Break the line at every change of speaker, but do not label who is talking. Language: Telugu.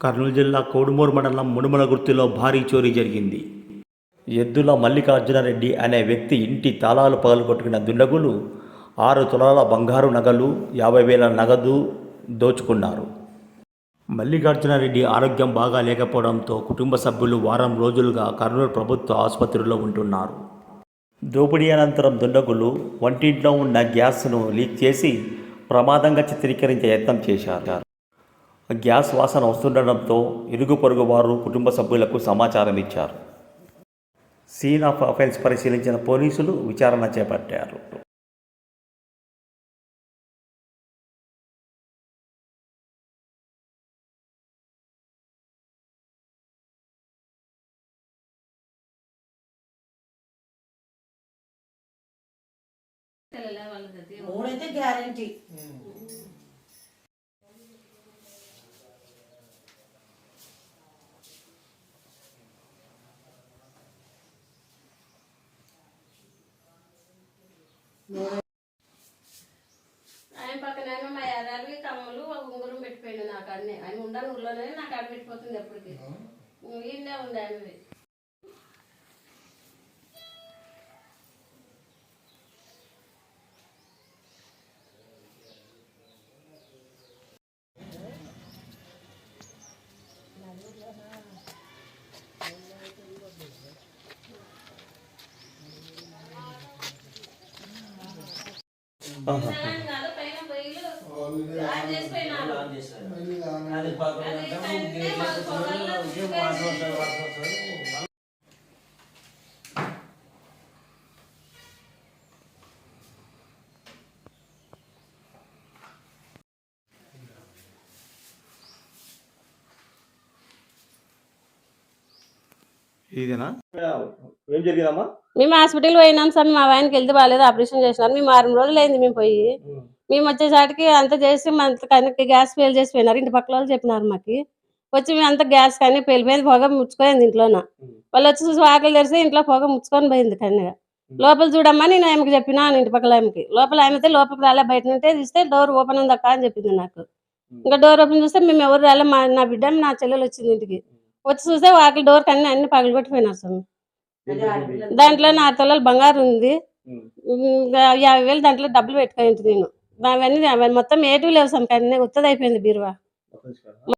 కర్నూలు జిల్లా కోడుమూరు మండలం మునుమలగుర్తిలో భారీ చోరీ జరిగింది. ఎద్దుల మల్లికార్జునరెడ్డి అనే వ్యక్తి ఇంటి తాళాలు పగలగొట్టుకున్న దుండగులు 6 తులాల బంగారు నగలు, 50,000 నగదు దోచుకున్నారు. మల్లికార్జునరెడ్డి ఆరోగ్యం బాగా లేకపోవడంతో కుటుంబ సభ్యులు వారం రోజులుగా కర్నూలు ప్రభుత్వ ఆసుపత్రిలో ఉంటున్నారు. దోపిడీ అనంతరం దుండగులు వంటింట్లో ఉన్న గ్యాస్ను లీక్ చేసి ప్రమాదంగా చిత్రీకరించే యత్నం చేశారు. గ్యాస్ వాసన వస్తుండటంతో ఇరుగు పొరుగు వారు కుటుంబ సభ్యులకు సమాచారం ఇచ్చారు. సీన్ ఆఫ్ అఫెన్స్ పరిశీలించిన పోలీసులు విచారణ చేపట్టారు.
మూడైతే గ్యారెంటీ.
ఆయన పక్కన మా ఎర్రాలకి కమ్మలు ఒక ఉంగరం పెట్టిపోయింది నాకు అన్నీ. ఆయన ఉండాలి ఊళ్ళోనే నాకు అడ పెట్టిపోతుంది ఎప్పటికీ. ఈయనే ఉంది ఆయనది.
ఇదేనా ఏం జరిగిందమ్మా?
మేము హాస్పిటల్ పోయినాం సార్. మా ఆయనకి వెళ్తే బాగాలేదు, ఆపరేషన్ చేసినారు. మేము 6 రోజులు అయింది మేము పోయి. మేము వచ్చేసాటికి అంత చేసి మనకి గ్యాస్ ఫెయిల్ చేసి పోయినారు. ఇంటి పక్కల వాళ్ళు చెప్పినారు మాకు. వచ్చి మేము అంత గ్యాస్ కానీ పేలిపోయింది, పొగ ముచ్చుకోయింది ఇంట్లోన. వాళ్ళు వచ్చి చూసి ఆకలి తెరిసి ఇంట్లో పొగ ముచ్చుకొని పోయింది కన్నగా. లోపల చూడమ్మా నేను ఆమెకి చెప్పినాను, ఇంటి పక్కల ఆమెకి. లోపల ఆమెతే లోపలికి రాలే, బయట నుంటే తీస్తే డోర్ ఓపెన్ ఉంది అక్క అని చెప్పింది నాకు. ఇంకా డోర్ ఓపెన్ చూస్తే మేము ఎవరు రాలే, నా బిడ్డ నా చెల్లెలు వచ్చింది ఇంటికి. వచ్చి చూస్తే వాకిలి డోర్ కన్నీ అన్ని పగలగొట్టిపోయినారు సార్. దాంట్లో 6 తులాలు బంగారు ఉంది, 50,000 దాంట్లో డబ్బులు పెట్టుకోయింది నేను. అవన్నీ మొత్తం ఏటూ లేవు సార్, కన్నీ ఉత్తది అయిపోయింది బీరువా.